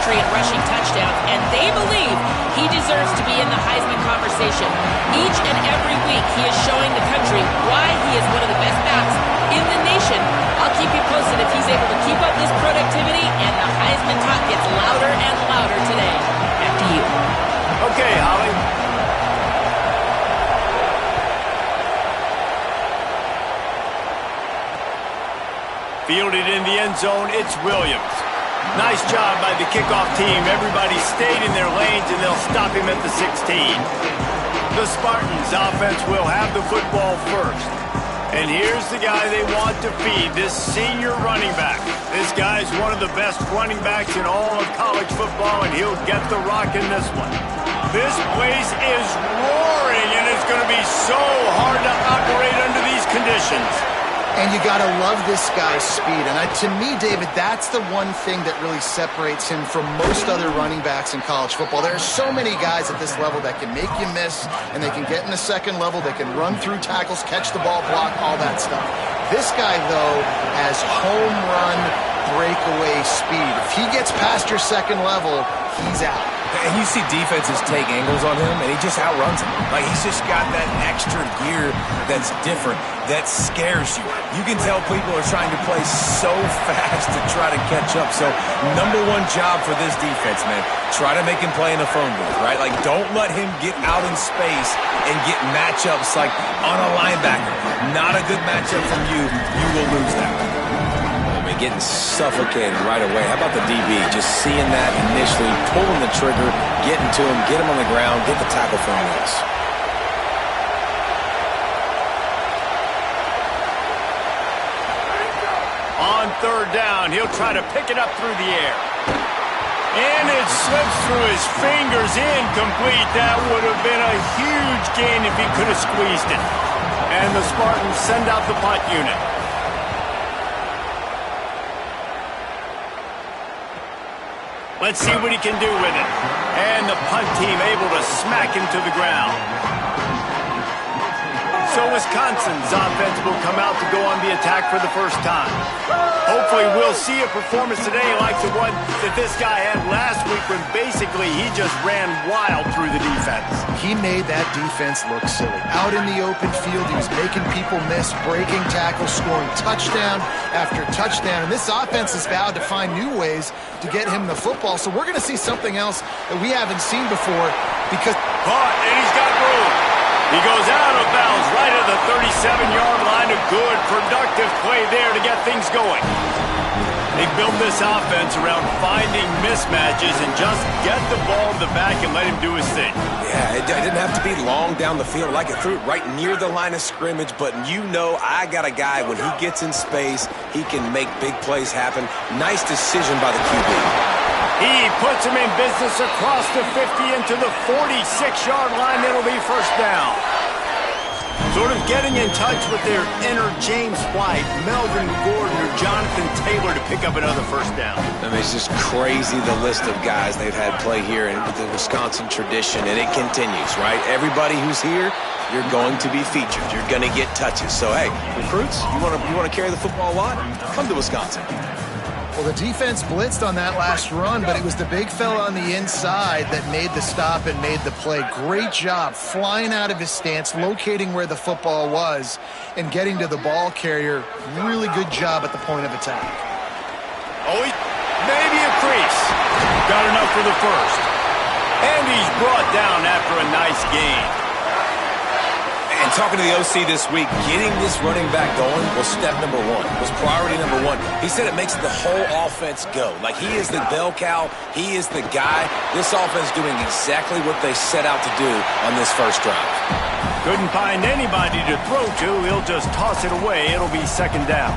country in rushing touchdowns, and they believe he deserves to be in the Heisman conversation. Each and every week, he is showing the country why he is one of the best backs in the nation. I'll keep you posted if he's able to keep up this productivity, and the Heisman talk gets louder and louder today. Back to you. Okay, Holly. Fielded in the end zone, it's Williams. Nice job by the kickoff team. Everybody stayed in their lanes, and they'll stop him at the 16. The Spartans offense will have the football first. And here's the guy they want to feed, this senior running back. This guy's one of the best running backs in all of college football, and he'll get the rock in this one. This place is roaring, and it's going to be so hard to operate under these conditions. And you got to love this guy's speed. And to me, David, that's the one thing that really separates him from most other running backs in college football. There are so many guys at this level that can make you miss, and they can get in the second level, they can run through tackles, catch the ball, block, all that stuff. This guy, though, has home run breakaway speed. If he gets past your second level, he's out. And you see defenses take angles on him, and he just outruns them. Like, he's just got that extra gear that's different, that scares you. You can tell people are trying to play so fast to try to catch up. So, number one job for this defense, man, try to make him play in the phone booth, right? Like, don't let him get out in space and get matchups like on a linebacker. Not a good matchup from you. You will lose that. Getting suffocated right away. How about the DB? Just seeing that initially, pulling the trigger, getting to him, get him on the ground, get the tackle for him. On third down, he'll try to pick it up through the air. And it slips through his fingers, incomplete. That would have been a huge gain if he could have squeezed it. And the Spartans send out the punt unit. Let's see what he can do with it. And the punt team able to smack him to the ground. So Wisconsin's offense will come out to go on the attack for the first time. Hopefully we'll see a performance today like the one that this guy had last week when basically he just ran wild through the defense. He made that defense look silly. Out in the open field, he was making people miss, breaking tackles, scoring touchdown after touchdown. And this offense has vowed to find new ways to get him the football. So we're going to see something else that we haven't seen before because... Caught, and he's got room. He goes out of bounds right at the 37-yard line. A good, productive play there to get things going. They built this offense around finding mismatches and just get the ball to the back and let him do his thing. Yeah, it didn't have to be long down the field. Like it threw it right near the line of scrimmage, but you know I got a guy, when he gets in space, he can make big plays happen. Nice decision by the QB. He puts him in business across the 50 into the 46-yard line. It'll be first down. Sort of getting in touch with their inner James White, Melvin Gordon, or Jonathan Taylor to pick up another first down. I mean, it's just crazy the list of guys they've had play here in the Wisconsin tradition, and it continues, right? Everybody who's here, you're going to be featured. You're going to get touches. So, hey, recruits, you want to carry the football a lot? Come to Wisconsin. Well, the defense blitzed on that last run, but it was the big fella on the inside that made the stop and made the play. Great job flying out of his stance, locating where the football was, and getting to the ball carrier. Really good job at the point of attack. Oh, maybe a crease. Got enough for the first. And he's brought down after a nice gain. And talking to the OC this week, getting this running back going was step number one, was priority number one. He said it makes the whole offense go. Like, he is the bell cow. He is the guy. This offense doing exactly what they set out to do on this first drive. Couldn't find anybody to throw to. He'll just toss it away. It'll be second down.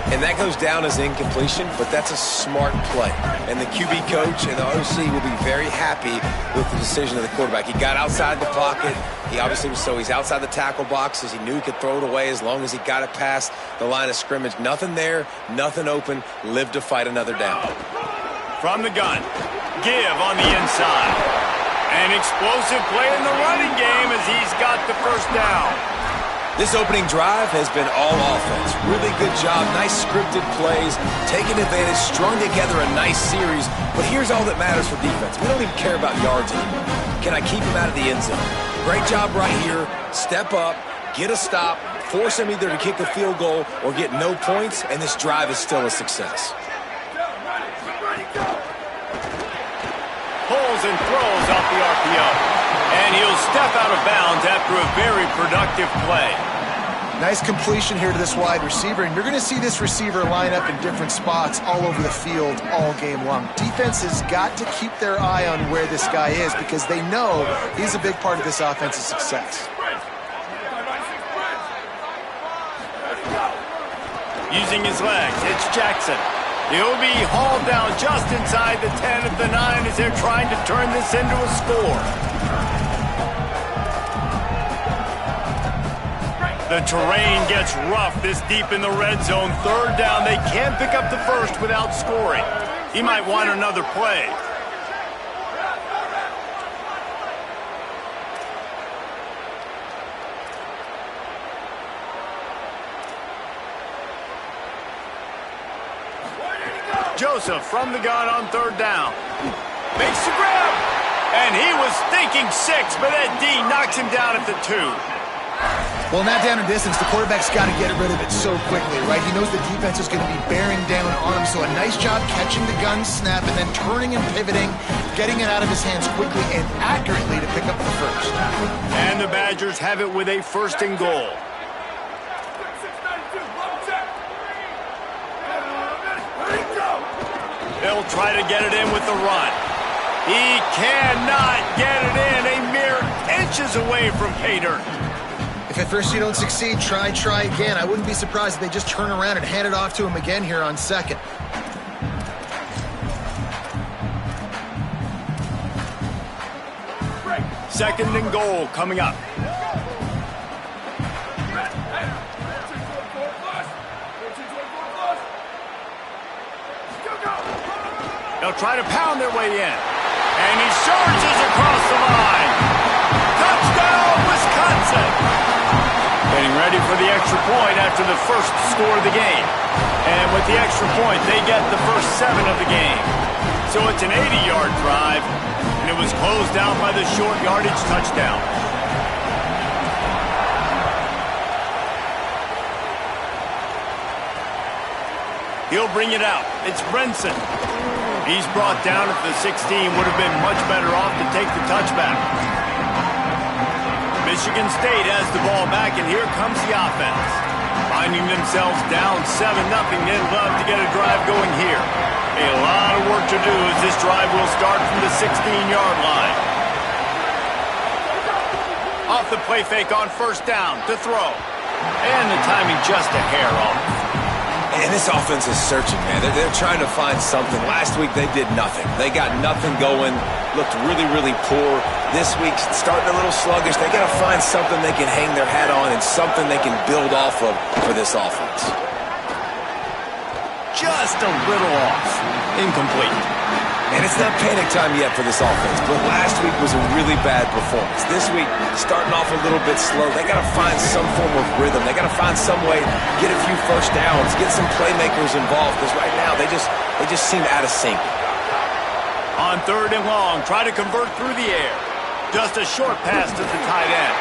And that goes down as incompletion, but that's a smart play. And the QB coach and the OC will be very happy with the decision of the quarterback. He got outside the pocket. He obviously was, so he's outside the tackle boxes. He knew he could throw it away as long as he got it past the line of scrimmage. Nothing there, nothing open. Live to fight another down. From the gun, Give on the inside. An explosive play in the running game as he's got the first down. This opening drive has been all offense. Really good job, nice scripted plays, taking advantage, strung together a nice series. But here's all that matters for defense. We don't even care about yards anymore. Can I keep him out of the end zone? Great job right here. Step up, get a stop, force him either to kick a field goal or get no points, and this drive is still a success. Pulls and throws off the RPO. And he'll step out of bounds after a very productive play. Nice completion here to this wide receiver, and you're going to see this receiver line up in different spots all over the field all game long. Defense has got to keep their eye on where this guy is because they know he's a big part of this offense's success. Using his legs, it's Jackson. He'll be hauled down just inside the 10 of the 9 as they're trying to turn this into a score. The terrain gets rough this deep in the red zone. Third down, they can't pick up the first without scoring. He might want another play. Joseph from the gun on third down. Makes the grab. And he was thinking 6, but that D knocks him down at the 2. Well, not down in distance, the quarterback's got to get rid of it so quickly, right? He knows the defense is going to be bearing down on him, so a nice job catching the gun snap and then turning and pivoting, getting it out of his hands quickly and accurately to pick up the first. And the Badgers have it with a 1st and goal. They'll try to get it in with the run. He cannot get it in, a mere inches away from pay dirt. If at first you don't succeed, try again. I wouldn't be surprised if they just turn around and hand it off to him again here on 2nd. Second and goal coming up. They'll try to pound their way in. And he surges across the line. Touchdown, Wisconsin! Getting ready for the extra point after the first score of the game. And with the extra point, they get the first 7 of the game. So it's an 80-yard drive, and it was closed out by the short yardage touchdown. He'll bring it out. It's Brinson. He's brought down at the 16. Would have been much better off to take the touchback. Michigan State has the ball back, and here comes the offense. Finding themselves down 7-0, they'd love to get a drive going here. A lot of work to do as this drive will start from the 16-yard line. Off the play fake on 1st down to throw. And the timing just a hair off. And this offense is searching, man. They're trying to find something. Last week, they did nothing. They got nothing going, looked really, really poor. This week, starting a little sluggish. They got to find something they can hang their hat on and something they can build off of for this offense. Just a little off. Incomplete. And it's not panic time yet for this offense, but last week was a really bad performance. This week, starting off a little bit slow. They got to find some form of rhythm. They got to find some way, get a few first downs, get some playmakers involved, because right now they just seem out of sync. On 3rd and long, try to convert through the air. Just a short pass to the tight end.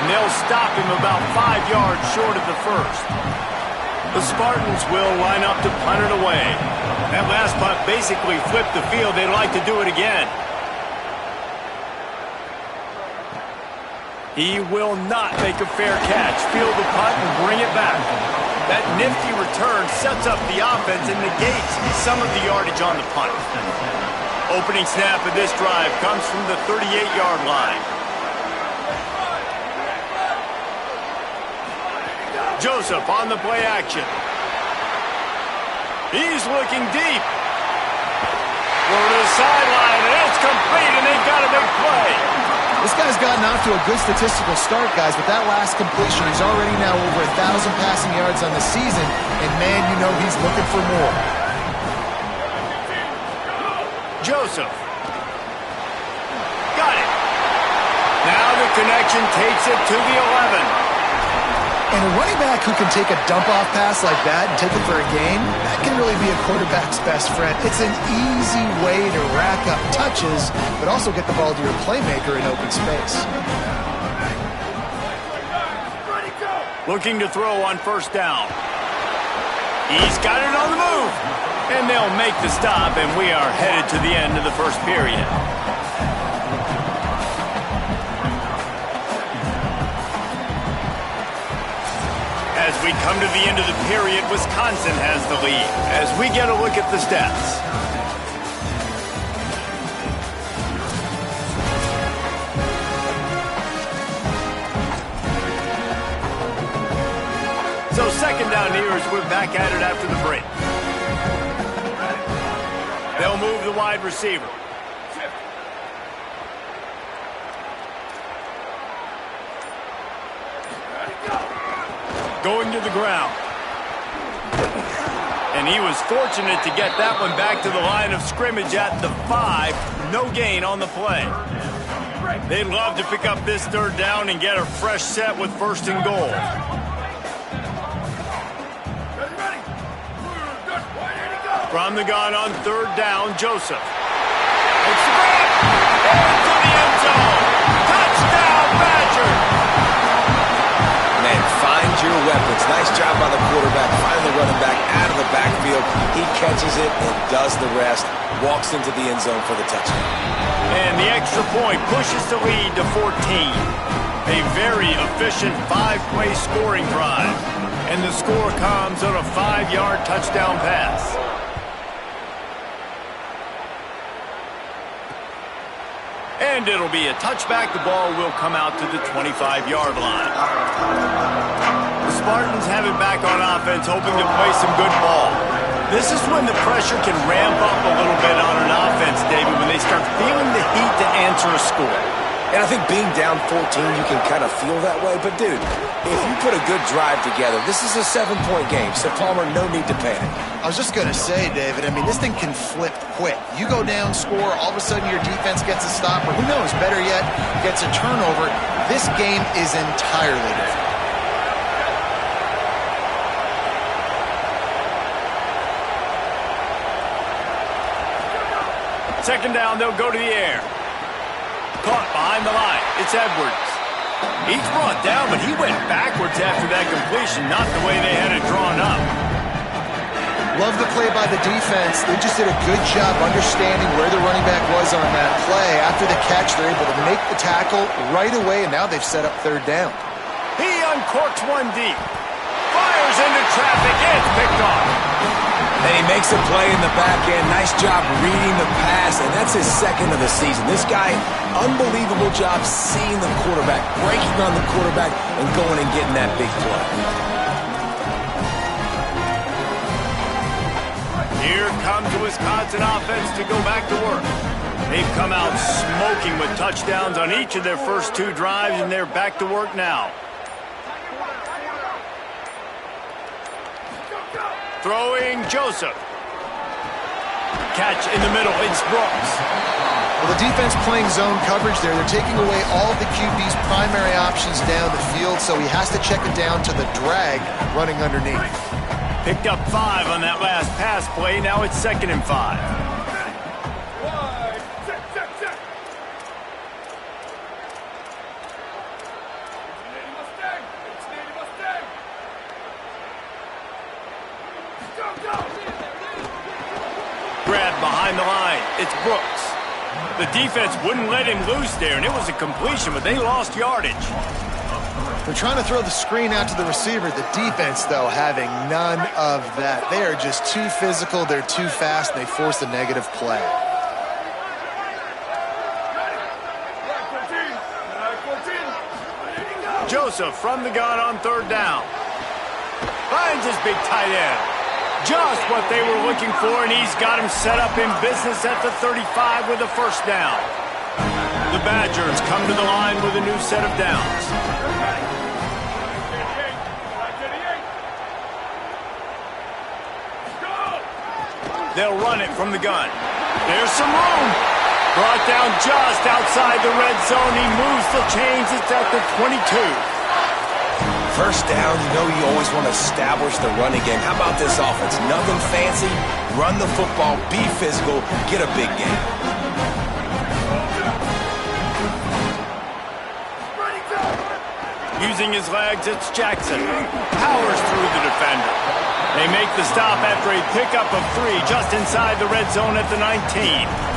And they'll stop him about 5 yards short of the first. The Spartans will line up to punt it away. That last punt basically flipped the field. They'd like to do it again. He will not make a fair catch. Field the punt and bring it back. That nifty return sets up the offense and negates some of the yardage on the punt. Opening snap of this drive comes from the 38-yard line. Joseph on the play action. He's looking deep. Over to the sideline, and it's complete, and they've got a big play. This guy's gotten off to a good statistical start, guys, but that last completion, he's already now over 1,000 passing yards on the season, and man, you know he's looking for more. Joseph. Got it. Now the connection takes it to the 11. And a running back who can take a dump-off pass like that and take it for a gain, that can really be a quarterback's best friend. It's an easy way to rack up touches, but also get the ball to your playmaker in open space. Looking to throw on first down. He's got it on the move. And they'll make the stop, and we are headed to the end of the first period. As we come to the end of the period, Wisconsin has the lead. As we get a look at the stats. So second down here as we're back at it after the break. They'll move the wide receiver. Going to the ground. And he was fortunate to get that one back to the line of scrimmage at the 5. No gain on the play. They'd love to pick up this third down and get a fresh set with first and goal. From the gun on third down, Joseph. It's the grab. Into the end zone. Touchdown, Badger. Man, find your weapons. Nice job by the quarterback, finding the running back out of the backfield. He catches it and does the rest. Walks into the end zone for the touchdown. And the extra point pushes the lead to 14. A very efficient 5-play scoring drive. And the score comes on a 5-yard touchdown pass. And it'll be a touchback. The ball will come out to the 25-yard line. The Spartans have it back on offense, hoping to play some good ball. This is when the pressure can ramp up a little bit on an offense, David, when they start feeling the heat to answer a score. And I think being down 14, you can kind of feel that way. But, dude, if you put a good drive together, this is a 7-point game. So, Palmer, no need to panic. I was just going to say, David, I mean, this thing can flip quick. You go down, score, all of a sudden your defense gets a stop, or who knows, better yet, gets a turnover. This game is entirely different. Second down, they'll go to the air. Caught behind the line. It's Edwards. He's brought down, but he went backwards after that completion, not the way they had it drawn up. Love the play by the defense. They just did a good job understanding where the running back was on that play. After the catch, they're able to make the tackle right away, and now they've set up third down. He uncorks one deep. Fires into traffic. It's picked off. And he makes a play in the back end. Nice job reading the pass, and that's his second of the season. This guy, unbelievable job seeing the quarterback, breaking on the quarterback, and going and getting that big play. Here comes the Wisconsin offense to go back to work. They've come out smoking with touchdowns on each of their first 2 drives, and they're back to work now. Throwing Joseph. Catch in the middle. It's Brooks. Well, the defense playing zone coverage there. They're taking away all of the QB's primary options down the field, so he has to check it down to the drag running underneath. Picked up 5 on that last pass play. Now it's 2nd and 5. Grab behind the line. It's Brooks. The defense wouldn't let him loose there, and it was a completion, but they lost yardage. They're trying to throw the screen out to the receiver. The defense, though, having none of that. They are just too physical. They're too fast, and they force a negative play. Joseph from the gun on third down. Finds his big tight end. Just what they were looking for, and he's got him set up in business at the 35 with a first down. The Badgers come to the line with a new set of downs. They'll run it from the gun. There's some room. Brought down just outside the red zone. He moves the chains. It's at the 22. First down, you know you always want to establish the running game. How about this offense? Nothing fancy. Run the football, be physical, get a big game. Using his legs, it's Jackson. Powers through the defender. They make the stop after a pickup of 3 just inside the red zone at the 19.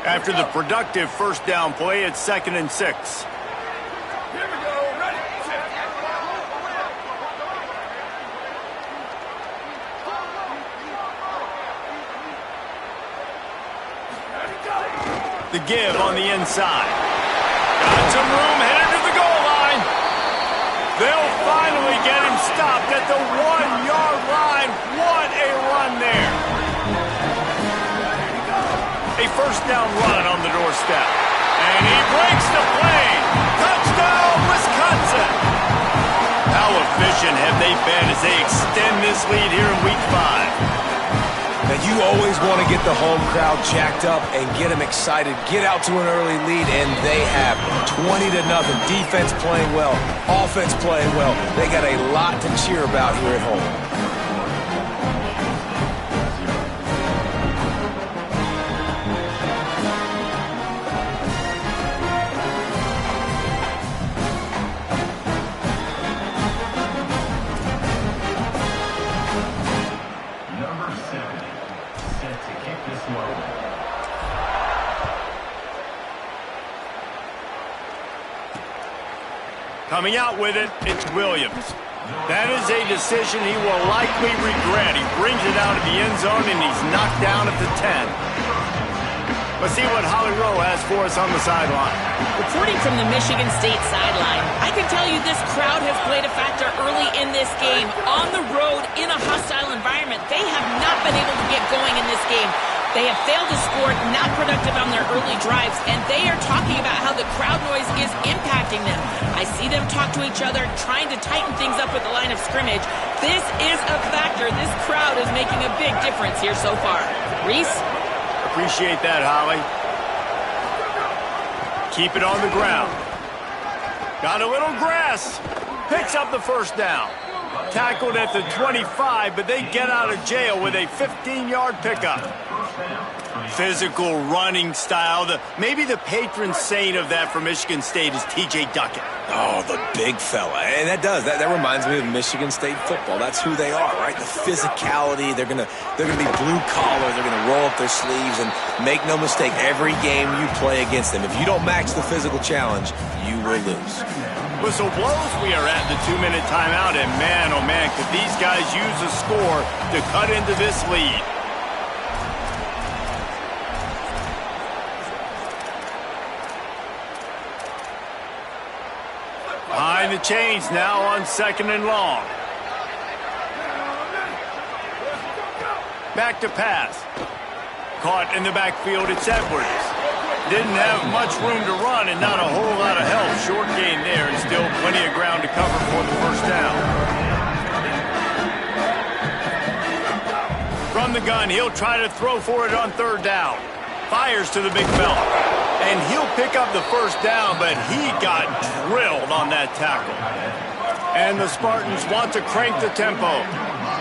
After the productive first down play, it's 2nd and 6. The give on the inside. Got some room, headed to the goal line. They'll finally get him stopped at the 1-yard line. What a run there. A first down run on the doorstep. And he breaks the play. Touchdown, Wisconsin. How efficient have they been as they extend this lead here in Week 5? Now, you always want to get the home crowd jacked up and get them excited. Get out to an early lead, and they have 20-0. Defense playing well, offense playing well. They got a lot to cheer about here at home. Coming out with it, it's Williams. That is a decision he will likely regret. He brings it out of the end zone, and he's knocked down at the 10. Let's see what Holly Rowe has for us on the sideline. Reporting from the Michigan State sideline, I can tell you this crowd has played a factor early in this game. On the road, in a hostile environment, they have not been able to get going in this game. They have failed to score, not productive on their early drives, and they are talking about how the crowd noise is impacting them. I see them talk to each other, trying to tighten things up with the line of scrimmage. This is a factor. This crowd is making a big difference here so far. Reese? Appreciate that, Holly. Keep it on the ground. Got a little grass. Picks up the first down. Tackled at the 25, but they get out of jail with a 15-yard pickup. Physical running style. Maybe the patron saint of that for Michigan State is T.J. Duckett. Oh, the big fella. And that reminds me of Michigan State football. That's who they are, right? The physicality. They're gonna be blue collar. They're gonna roll up their sleeves, and make no mistake, every game you play against them, if you don't match the physical challenge, you will lose. Whistle blows. We are at the 2-minute timeout, and man, oh man, could these guys use a score to cut into this lead. Behind the chains now on 2nd and long. Back to pass. Caught in the backfield, it's Edwards. Didn't have much room to run and not a whole lot of help. Short gain there and still plenty of ground to cover for the first down. From the gun, he'll try to throw for it on 3rd down. Fires to the big fella. And he'll pick up the first down, but he got drilled on that tackle. And the Spartans want to crank the tempo.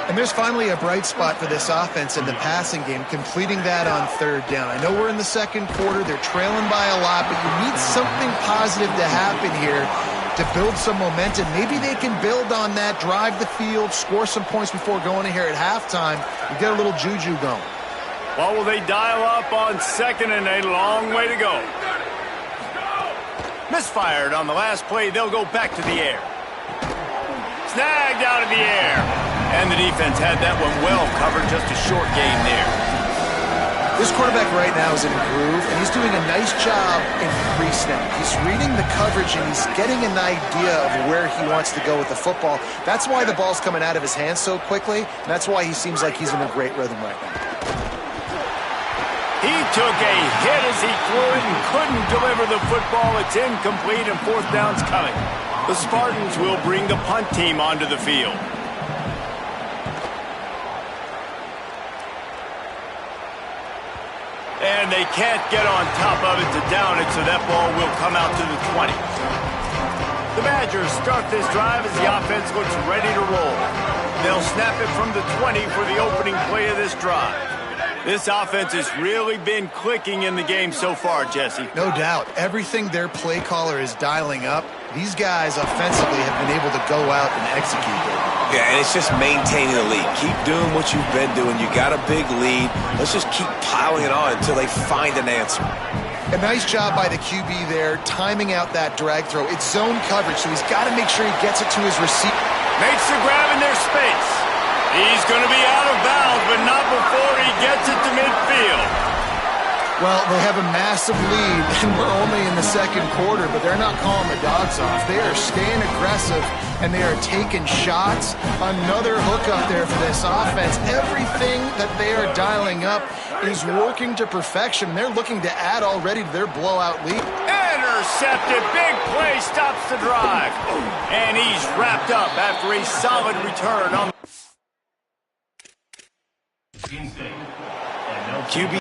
And there's finally a bright spot for this offense in the passing game, completing that on 3rd down. I know we're in the 2nd quarter. They're trailing by a lot, but you need something positive to happen here to build some momentum. Maybe they can build on that, drive the field, score some points before going in here at halftime, and get a little juju going. Well, will they dial up on 2nd and a long way to go? Misfired on the last play. They'll go back to the air. Snagged out of the air. And the defense had that one well covered, just a short gain there. This quarterback right now is in a groove, and he's doing a nice job in pre-snap. He's reading the coverage, and he's getting an idea of where he wants to go with the football. That's why the ball's coming out of his hands so quickly, and that's why he seems like he's in a great rhythm right now. He took a hit as he threw it and couldn't deliver the football. It's incomplete, and 4th down's coming. The Spartans will bring the punt team onto the field. And they can't get on top of it to down it, so that ball will come out to the 20. The Badgers start this drive as the offense looks ready to roll. They'll snap it from the 20 for the opening play of this drive. This offense has really been clicking in the game so far, Jesse. No doubt. Everything their play caller is dialing up, these guys offensively have been able to go out and execute it. Yeah, and it's just maintaining the lead. Keep doing what you've been doing. You got a big lead. Let's just keep piling it on until they find an answer. A nice job by the QB there, timing out that drag throw. It's zone coverage, so he's got to make sure he gets it to his receiver. Makes the grab in their space. He's going to be out of bounds, but not before he gets it to midfield. Well, they have a massive lead, and we're only in the second quarter, but they're not calling the dogs off. They are staying aggressive, and they are taking shots. Another hook up there for this offense. Everything that they are dialing up is working to perfection. They're looking to add already to their blowout lead. Intercepted. Big play stops the drive. And he's wrapped up after a solid return on QB.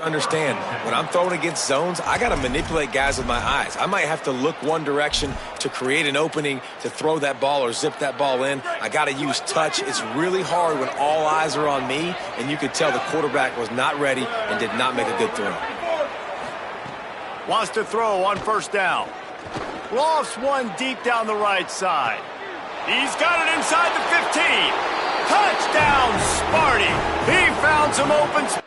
Understand, when I'm throwing against zones, I got to manipulate guys with my eyes. I might have to look one direction to create an opening to throw that ball or zip that ball in. I got to use touch. It's really hard when all eyes are on me, and you could tell the quarterback was not ready and did not make a good throw. Wants to throw on first down. Lofts one deep down the right side. He's got it inside the 15. Touchdown, Sparty. He found some open space.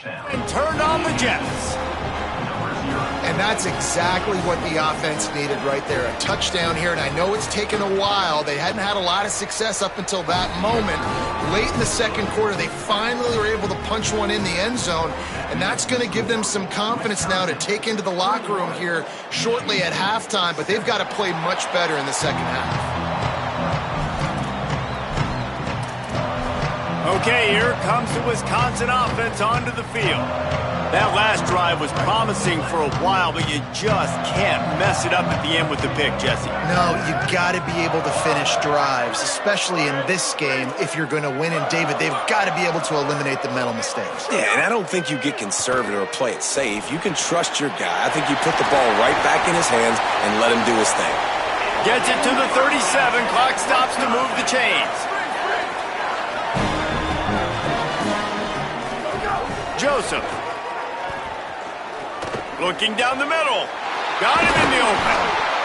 And turned on the Jets. And that's exactly what the offense needed right there. A touchdown here, and I know it's taken a while. They hadn't had a lot of success up until that moment. Late in the second quarter, they finally were able to punch one in the end zone, and that's going to give them some confidence now to take into the locker room here shortly at halftime, but they've got to play much better in the second half. Okay, here comes the Wisconsin offense onto the field. That last drive was promising for a while, but you just can't mess it up at the end with the pick, Jesse. No, you got to be able to finish drives, especially in this game. If you're going to win, and David, they've got to be able to eliminate the mental mistakes. Yeah, and I don't think you get conservative or play it safe. You can trust your guy. I think you put the ball right back in his hands and let him do his thing. Gets it to the 37. Clock stops to move the chains. Joseph. Looking down the middle. Got him in the open.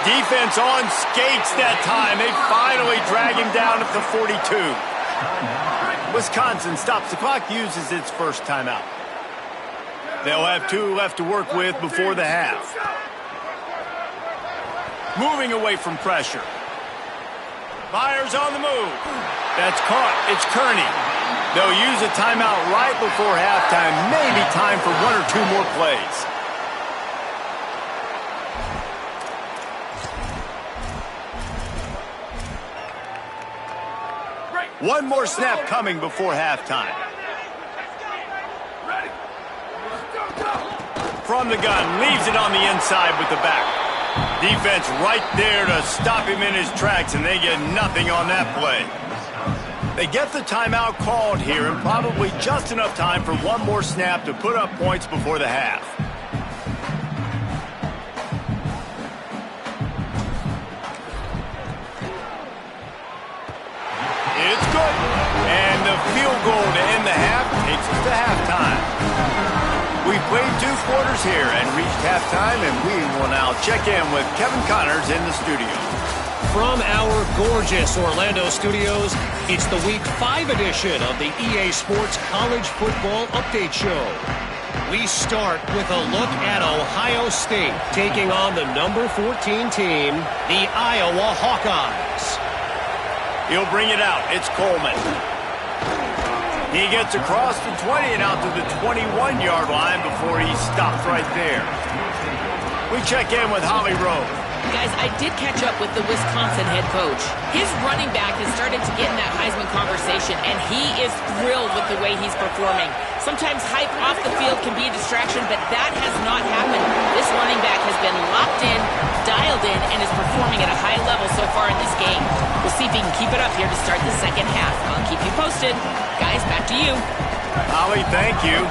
Defense on skates that time. They finally drag him down at the 42. Wisconsin stops the clock, uses its first timeout. They'll have 2 left to work with before the half. Moving away from pressure. Myers on the move. That's caught. It's Kearney. They'll use a timeout right before halftime. Maybe time for 1 or 2 more plays. One more snap coming before halftime. From the gun, leaves it on the inside with the back. Defense right there to stop him in his tracks, and they get nothing on that play. They get the timeout called here, and probably just enough time for one more snap to put up points before the half. It's good. And the field goal to end the half takes us to halftime. We've played 2 quarters here and reached halftime, and we will now check in with Kevin Connors in the studio. From our gorgeous Orlando studios, it's the Week 5 edition of the EA Sports College Football Update Show. We start with a look at Ohio State taking on the number 14 team, the Iowa Hawkeyes. He'll bring it out. It's Coleman. He gets across the 20 and out to the 21-yard line before he stops right there. We check in with Holly Rowe. Guys, I did catch up with the Wisconsin head coach. His running back has started to get in that Heisman conversation, and he is thrilled with the way he's performing. Sometimes hype off the field can be a distraction, but that has not happened. This running back has been locked in, dialed in, and is performing at a high level so far in this game. We'll see if he can keep it up here to start the second half. I'll keep you posted. Guys, back to you. Holly, thank you.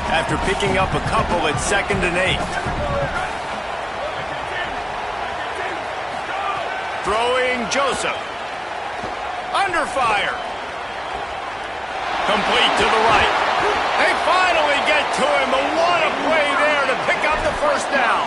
After picking up a couple at 2nd and 8. Throwing Joseph. Under fire. Complete to the right. They finally get to him, but what a play there to pick up the first down.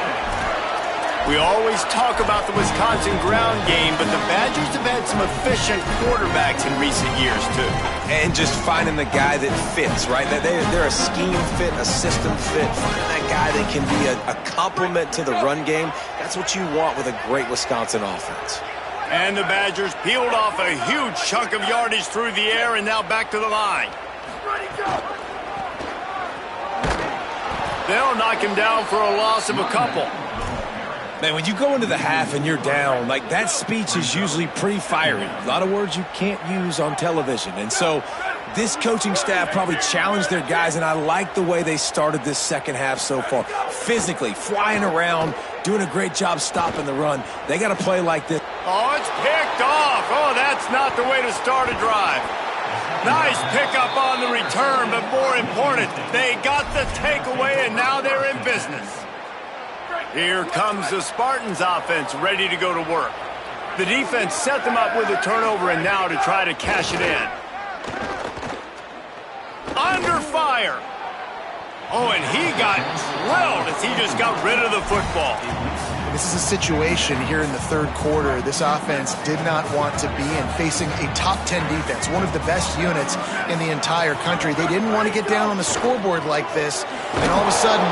We always talk about the Wisconsin ground game, but the Badgers have had some efficient quarterbacks in recent years, too. And just finding the guy that fits, right? They're a scheme fit, a system fit. Finding that guy that can be a complement to the run game. That's what you want with a great Wisconsin offense. And the Badgers peeled off a huge chunk of yardage through the air and now back to the line. They'll knock him down for a loss of a couple. Man, when you go into the half and you're down, like, that speech is usually pretty fiery. A lot of words you can't use on television. And so this coaching staff probably challenged their guys, and I like the way they started this second half so far. Physically, flying around, doing a great job stopping the run. They got to play like this. Oh, it's picked off. Oh, that's not the way to start a drive. Nice pickup on the return, but more important, they got the takeaway, and now they're in business. Here comes the Spartans offense ready to go to work. The defense set them up with a turnover, and now to try to cash it in. Under fire. Oh, and he got drilled as he just got rid of the football. This is a situation here in the third quarter this offense did not want to be in, facing a top 10 defense, one of the best units in the entire country. They didn't want to get down on the scoreboard like this, and all of a sudden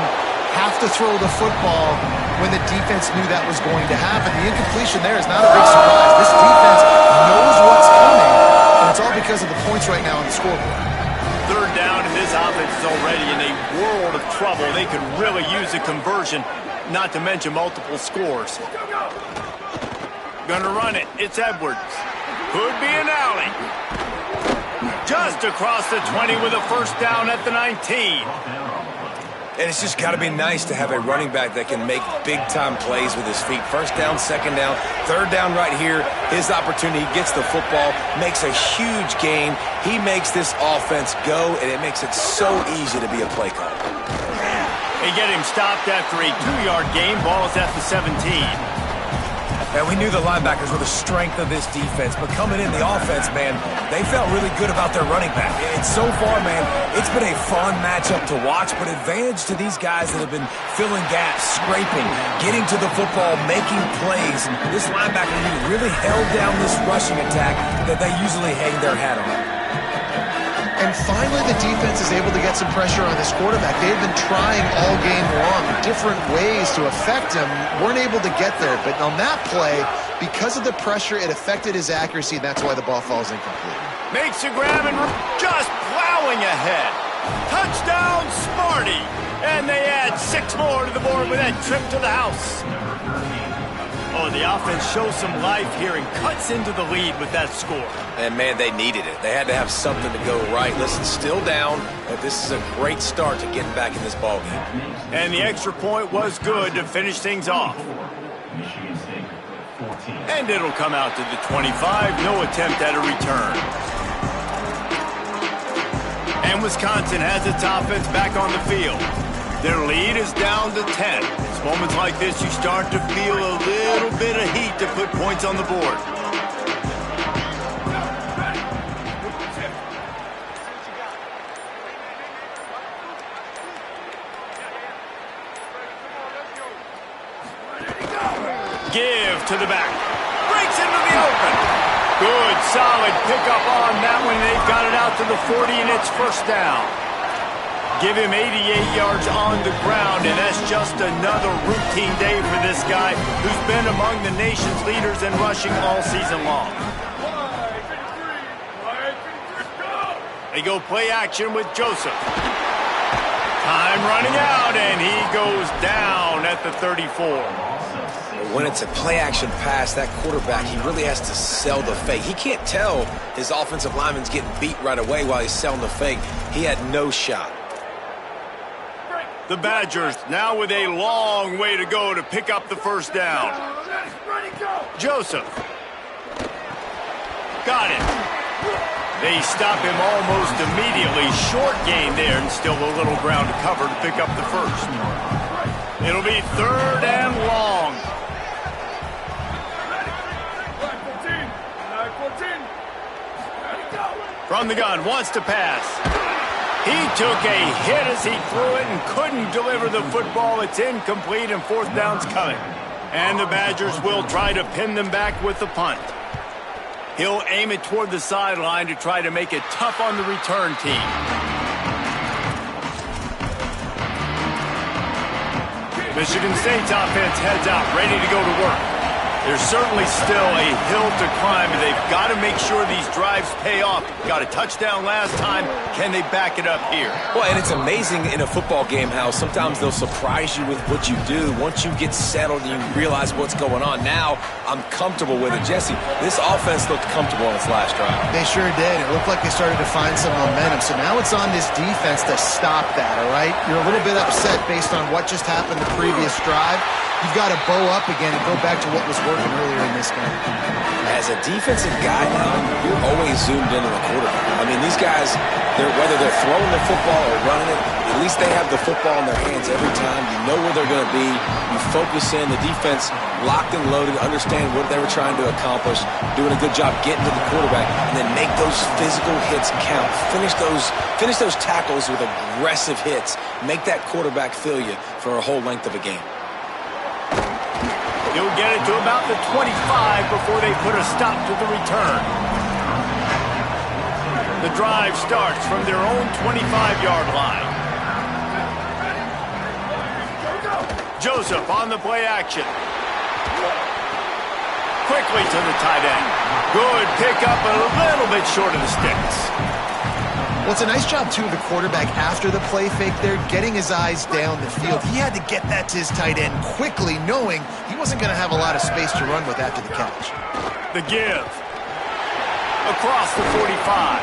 have to throw the football when the defense knew that was going to happen. The incompletion there is not a big surprise. This defense knows what's coming, and it's all because of the points right now on the scoreboard. Third down, and this offense is already in a world of trouble. They could really use a conversion, not to mention multiple scores. Gonna run it. It's Edwards. Could be an alley. Just across the 20 with a first down at the 19. And it's just got to be nice to have a running back that can make big-time plays with his feet. First down, second down, third down right here. His opportunity, gets the football, makes a huge gain. He makes this offense go, and it makes it so easy to be a play caller. They get him stopped after a 2-yard gain. Ball is at the 17. And we knew the linebackers were the strength of this defense, but coming in the offense, man, they felt really good about their running back. And so far, man, it's been a fun matchup to watch, but advantage to these guys that have been filling gaps, scraping, getting to the football, making plays. And this linebacker really held down this rushing attack that they usually hang their hat on. And finally, the defense is able to get some pressure on this quarterback. They've been trying all game long, different ways to affect him. Weren't able to get there. But on that play, because of the pressure, it affected his accuracy, and that's why the ball falls incomplete. Makes a grab and just plowing ahead. Touchdown, Sparty. And they add 6 more to the board with that trip to the house. Oh, the offense shows some life here and cuts into the lead with that score. And, man, they needed it. They had to have something to go right. Listen, still down, but this is a great start to getting back in this ballgame. And the extra point was good to finish things off. And it'll come out to the 25. No attempt at a return. And Wisconsin has its offense back on the field. Their lead is down to 10. It's moments like this you start to feel a little bit of heat to put points on the board. Give to the back. Breaks into the open. Good, solid pickup on that one. They've got it out to the 40, and it's first down. Give him 88 yards on the ground, and that's just another routine day for this guy who's been among the nation's leaders in rushing all season long. They go play action with Joseph. Time running out, and he goes down at the 34. when it's a play-action pass, that quarterback, he really has to sell the fake. He can't tell his offensive lineman's getting beat right away while he's selling the fake. He had no shot. The Badgers now with a long way to go to pick up the first down. Joseph. Got it. They stop him almost immediately. Short gain there and still a little ground to cover to pick up the first. It'll be 3rd and long. From the gun, wants to pass. He took a hit as he threw it and couldn't deliver the football. It's incomplete and 4th down's coming. And the Badgers will try to pin them back with the punt. He'll aim it toward the sideline to try to make it tough on the return team. Michigan State's offense heads out, ready to go to work. There's certainly still a hill to climb, but they've got to make sure these drives pay off. Got a touchdown last time. Can they back it up here? Well, and it's amazing in a football game how sometimes they'll surprise you with what you do. Once you get settled and you realize what's going on, now I'm comfortable with it. Jesse, this offense looked comfortable on its last drive. They sure did. It looked like they started to find some momentum. So now it's on this defense to stop that, all right? You're a little bit upset based on what just happened the previous drive. You've got to bow up again and go back to what was working earlier in this game. As a defensive guy now, you're always zoomed into the quarterback. I mean, these guys, whether they're throwing the football or running it, at least they have the football in their hands every time. You know where they're going to be. You focus in. The defense locked and loaded, understand what they were trying to accomplish, doing a good job getting to the quarterback, and then make those physical hits count. Finish those tackles with aggressive hits. Make that quarterback feel you for a whole length of a game. He'll get it to about the 25 before they put a stop to the return. The drive starts from their own 25-yard line. Joseph on the play action. Quickly to the tight end. Good pickup, a little bit short of the sticks. Well, it's a nice job, too, of the quarterback after the play fake there, getting his eyes down the field. He had to get that to his tight end quickly, knowing he wasn't going to have a lot of space to run with after the catch. The give. Across the 45.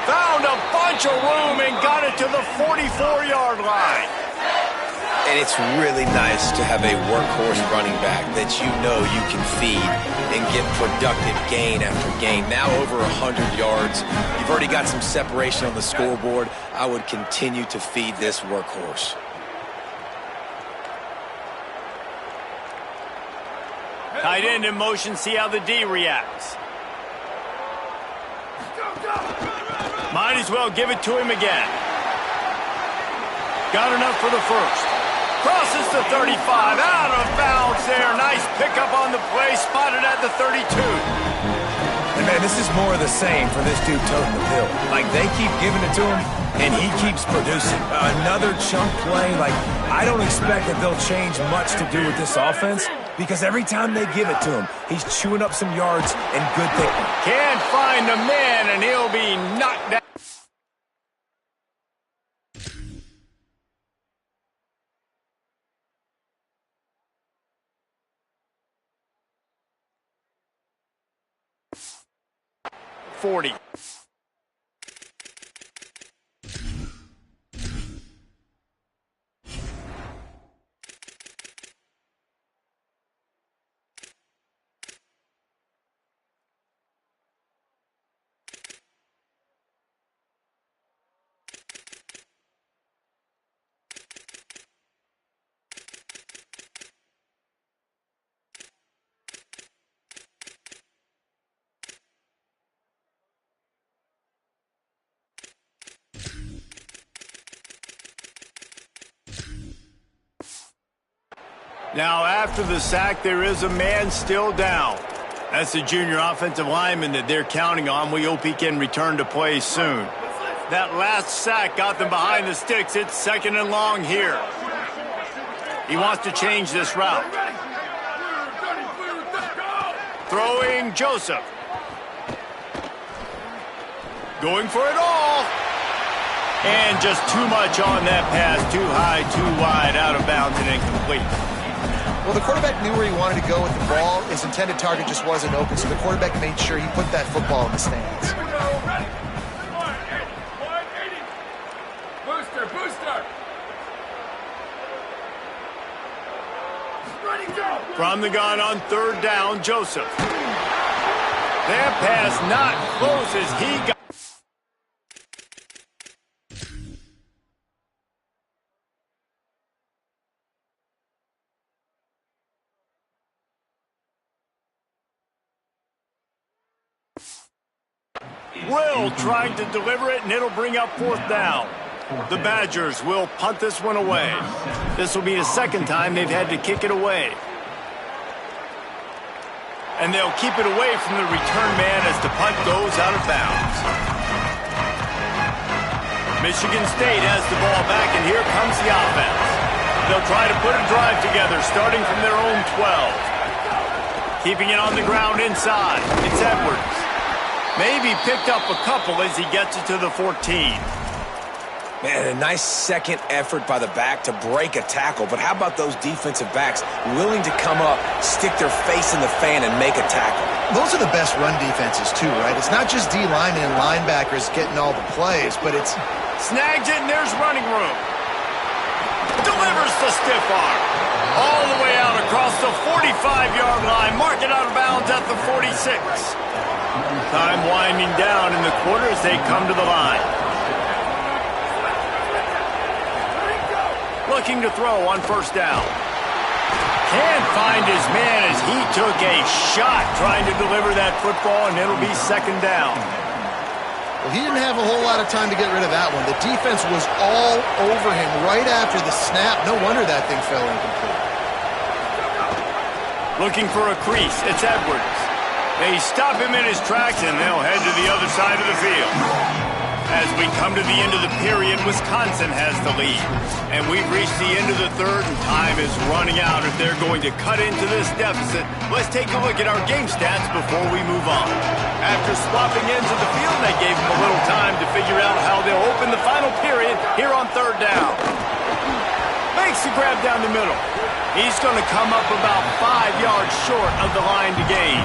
Found a bunch of room and got it to the 44-yard line. And it's really nice to have a workhorse running back that you know you can feed and get productive gain after gain. Now over 100 yards. You've already got some separation on the scoreboard. I would continue to feed this workhorse. Tight end in motion, see how the D reacts. Might as well give it to him again. Got enough for the first. Crosses the 35, out of bounds there. Nice pickup on the play, spotted at the 32. And man, this is more of the same for this dude toting the pill. Like, they keep giving it to him, and he keeps producing. Another chunk play. Like, I don't expect that they'll change much to do with this offense, because every time they give it to him, he's chewing up some yards and good things. Can't find the man, and he'll be knocked down. .40. Now, after the sack, there is a man still down. That's the junior offensive lineman that they're counting on. We hope he can return to play soon. That last sack got them behind the sticks. It's 2nd and long here. He wants to change this route. Throwing Joseph. Going for it all. And just too much on that pass. Too high, too wide, out of bounds, and incomplete. Well, the quarterback knew where he wanted to go with the ball. His intended target just wasn't open, so the quarterback made sure he put that football in the stands. From the gun on third down, Joseph. That pass not close as he got. Will trying to deliver it, and it'll bring up fourth down. The Badgers will punt this one away. This will be the second time they've had to kick it away. And they'll keep it away from the return man as the punt goes out of bounds. Michigan State has the ball back, and here comes the offense. They'll try to put a drive together, starting from their own 12. Keeping it on the ground inside. It's Edwards. Maybe picked up a couple as he gets it to the 14. Man, a nice second effort by the back to break a tackle. But how about those defensive backs willing to come up, stick their face in the fan, and make a tackle? Those are the best run defenses, too, right? It's not just D-linemen and linebackers getting all the plays, but it's... Snags it, and there's running room. Delivers the stiff arm. All the way out across the 45-yard line. Mark it out of bounds at the 46. Time winding down in the quarter as they come to the line. Looking to throw on first down. Can't find his man as he took a shot trying to deliver that football, and it'll be second down. Well, he didn't have a whole lot of time to get rid of that one. The defense was all over him right after the snap. No wonder that thing fell incomplete. Looking for a crease. It's Edwards. They stop him in his tracks, and they'll head to the other side of the field. As we come to the end of the period, Wisconsin has the lead. And we've reached the end of the third, and time is running out if they're going to cut into this deficit. Let's take a look at our game stats before we move on. After swapping ends of the field, they gave them a little time to figure out how they'll open the final period here on third down. Makes the grab down the middle. He's going to come up about 5 yards short of the line to gain.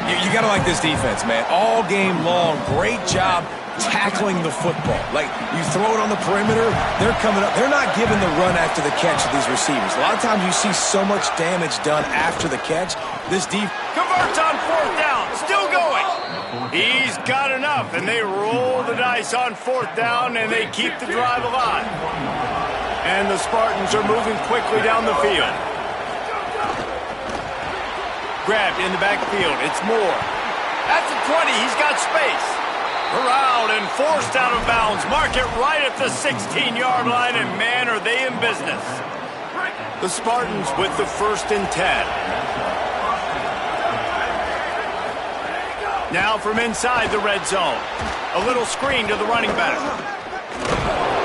You got to like this defense, man. All game long, great job tackling the football. Like, you throw it on the perimeter, they're coming up. They're not giving the run after the catch to these receivers. A lot of times you see so much damage done after the catch. This defense converts on fourth down. Still going. He's got enough, and they roll the dice on fourth down, and they keep the drive alive. And the Spartans are moving quickly down the field. Grabbed in the backfield. It's Moore. At the 20, he's got space. Corralled and forced out of bounds. Mark it right at the 16-yard line, and man, are they in business. The Spartans with the 1st and 10. Now from inside the red zone. A little screen to the running back.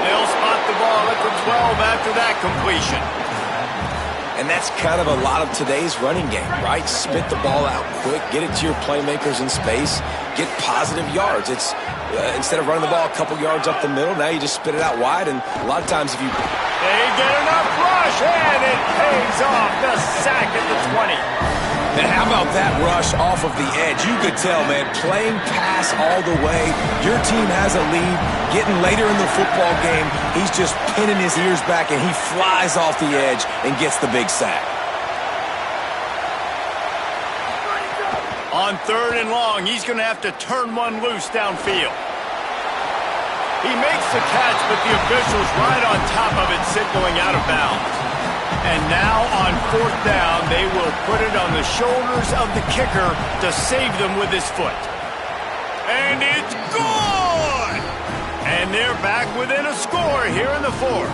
They'll spot the ball at the 12 after that completion. And that's kind of a lot of today's running game, right? Spit the ball out quick, get it to your playmakers in space, get positive yards. It's instead of running the ball a couple yards up the middle, now you just spit it out wide. And a lot of times if you... They get enough rush, and it pays off. The sack at the 20. And how about that rush off of the edge? You could tell, man, playing pass all the way. Your team has a lead. Getting later in the football game, he's just pinning his ears back, and he flies off the edge and gets the big sack. On third and long, he's going to have to turn one loose downfield. He makes the catch, but the official's right on top of it, signaling out of bounds. And now on fourth down, they will put it on the shoulders of the kicker to save them with his foot. And it's good! And they're back within a score here in the fourth.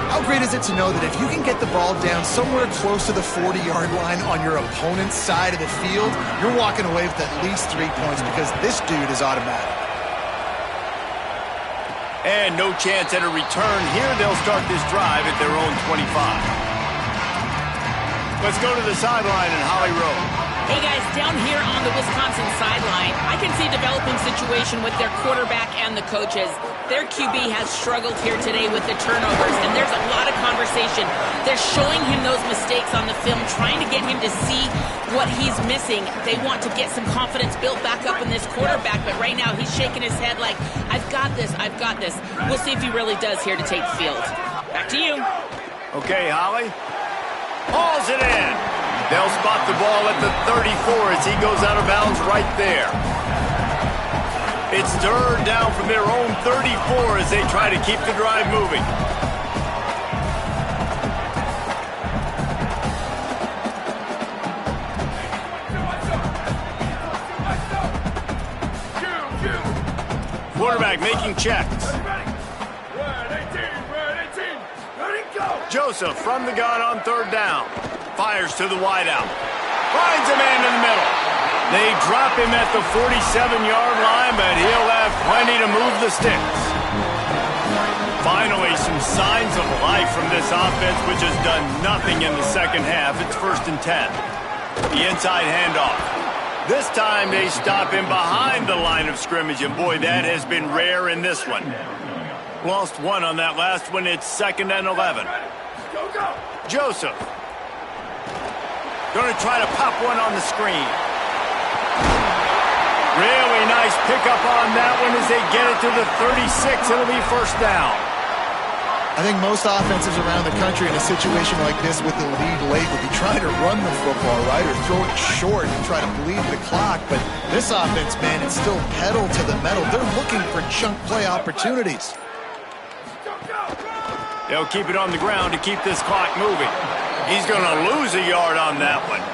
How great is it to know that if you can get the ball down somewhere close to the 40-yard line on your opponent's side of the field, you're walking away with at least 3 points because this dude is automatic. And no chance at a return here. They'll start this drive at their own 25. Let's go to the sideline in Holly Rowe. Hey guys, down here on the Wisconsin sideline, I can see a developing situation with their quarterback and the coaches. Their QB has struggled here today with the turnovers, and there's a lot of conversation. They're showing him those mistakes on the film, trying to get him to see what he's missing. They want to get some confidence built back up in this quarterback, but right now he's shaking his head like, I've got this, I've got this. We'll see if he really does here to take the field. Back to you. Okay, Holly. Hauls it in. They'll spot the ball at the 34 as he goes out of bounds right there. It's third down from their own 34 as they try to keep the drive moving. Quarterback making checks. Joseph from the gun on third down. Fires to the wideout. Finds a man in the middle. They drop him at the 47-yard line, but he'll have plenty to move the sticks. Finally, some signs of life from this offense, which has done nothing in the second half. It's 1st and 10. The inside handoff. This time they stop him behind the line of scrimmage, and boy, that has been rare in this one. Lost one on that last one. It's 2nd and 11. Joseph. Going to try to pop one on the screen. Really nice pickup on that one as they get it to the 36. It'll be 1st down. I think most offenses around the country in a situation like this with the lead late would be trying to run the football, right, or throw it short and try to bleed the clock. But this offense, man, it's still pedal to the metal. They're looking for chunk play opportunities. They'll keep it on the ground to keep this clock moving. He's going to lose a yard on that one.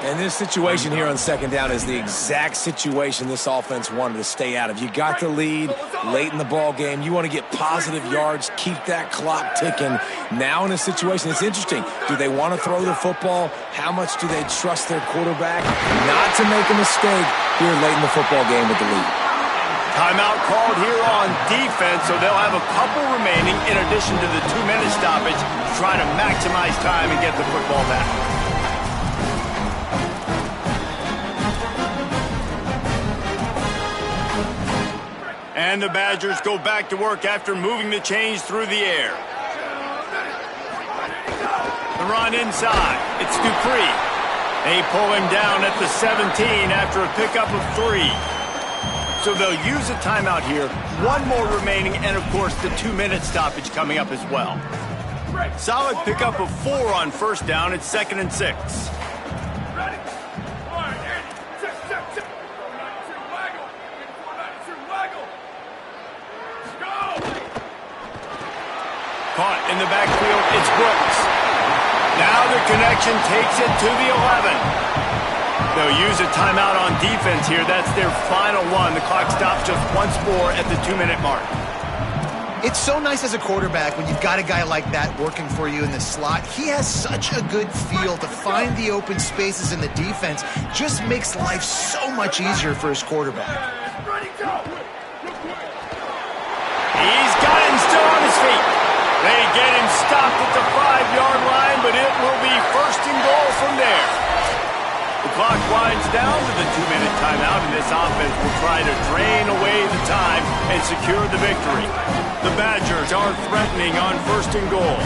And this situation here on 2nd down is the exact situation this offense wanted to stay out of. You got the lead late in the ball game. You want to get positive yards, keep that clock ticking. Now in a situation, it's interesting. Do they want to throw the football? How much do they trust their quarterback not to make a mistake here late in the football game with the lead? Timeout called here on defense, so they'll have a couple remaining in addition to the 2-minute stoppage to try to maximize time and get the football back. And the Badgers go back to work after moving the chains through the air. The run inside. It's Dupree. They pull him down at the 17 after a pickup of 3. So they'll use a timeout here. One more remaining, and of course the 2-minute stoppage coming up as well. Solid pickup of 4 on 1st down. It's 2nd and 6. Caught in the backfield, it's Brooks. Now the connection takes it to the 11. They'll use a timeout on defense here. That's their final one. The clock stops just once more at the 2-minute mark. It's so nice as a quarterback when you've got a guy like that working for you in the slot. He has such a good feel to find the open spaces in the defense. Just makes life so much easier for his quarterback. He's got him still on his feet. They get him stopped at the 5-yard line, but it will be 1st and goal from there. The clock winds down to the 2-minute timeout, and this offense will try to drain away the time and secure the victory. The Badgers are threatening on 1st and goal.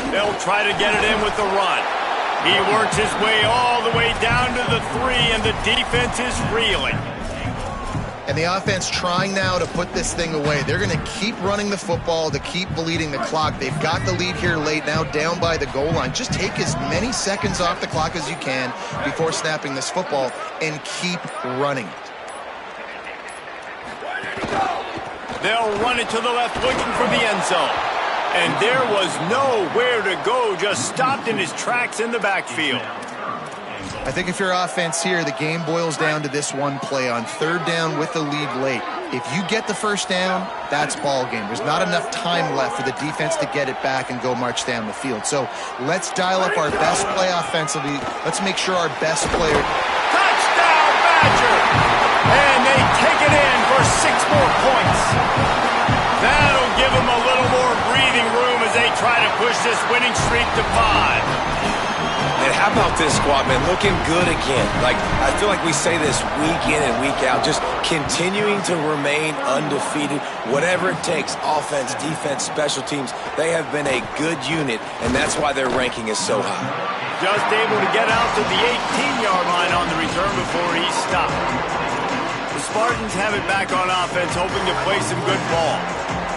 They'll try to get it in with the run. He works his way all the way down to the 3, and the defense is reeling. And the offense trying now to put this thing away. They're going to keep running the football to keep bleeding the clock. They've got the lead here late, now down by the goal line. Just take as many seconds off the clock as you can before snapping this football and keep running it. They'll run it to the left looking for the end zone. And there was nowhere to go, just stopped in his tracks in the backfield. I think if you're offense here, the game boils down to this one play on 3rd down with the lead late. If you get the 1st down, that's ball game. There's not enough time left for the defense to get it back and go march down the field. So let's dial up our best play offensively. Let's make sure our best player... Touchdown, Badger! And they take it in for 6 more points. That'll give them a little more breathing room as they try to push this winning streak to 5. And how about this squad, man? Looking good again. Like, I feel like we say this week in and week out, just continuing to remain undefeated. Whatever it takes, offense, defense, special teams, they have been a good unit, and that's why their ranking is so high. Just able to get out to the 18-yard line on the return before he stopped. The Spartans have it back on offense, hoping to play some good ball.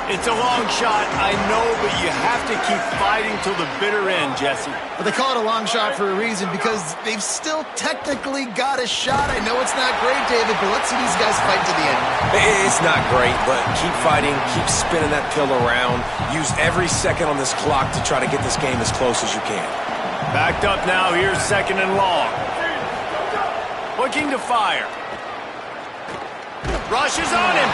It's a long shot, I know, but you have to keep fighting till the bitter end, Jesse. But they call it a long shot for a reason, because they've still technically got a shot. I know it's not great, David, but let's see these guys fight to the end. It's not great, but keep fighting, keep spinning that pill around. Use every second on this clock to try to get this game as close as you can. Backed up now, here's 2nd and long. Looking to fire. Rushes on him.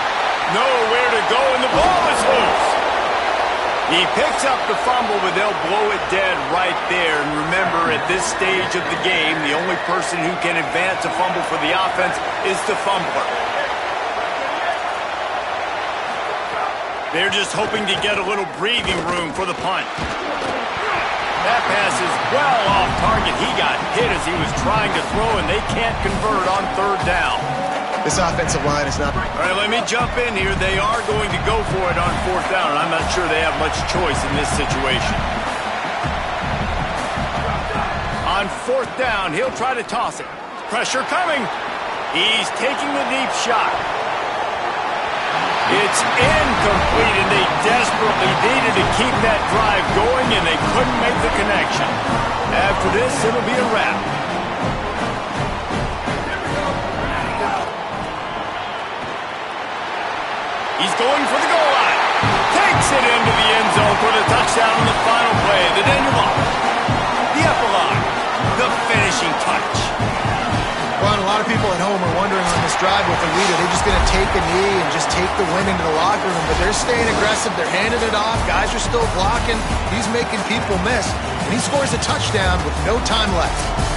Nowhere to go, and the ball is loose. He picks up the fumble, but they'll blow it dead right there. And remember, at this stage of the game, the only person who can advance a fumble for the offense is the fumbler. They're just hoping to get a little breathing room for the punt. That pass is well off target. He got hit as he was trying to throw, and they can't convert on 3rd down. This offensive line is not... All right, let me jump in here. They are going to go for it on 4th down, and I'm not sure they have much choice in this situation. On 4th down, he'll try to toss it. Pressure coming. He's taking the deep shot. It's incomplete, and they desperately needed to keep that drive going, and they couldn't make the connection. After this, it'll be a wrap. He's going for the goal line. Takes it into the end zone for the touchdown on the final play. The denouement. The epilogue. The finishing touch. Well, a lot of people at home are wondering on this drive with the lead, are they just going to take a knee and just take the win into the locker room? But they're staying aggressive. They're handing it off. Guys are still blocking. He's making people miss. And he scores a touchdown with no time left.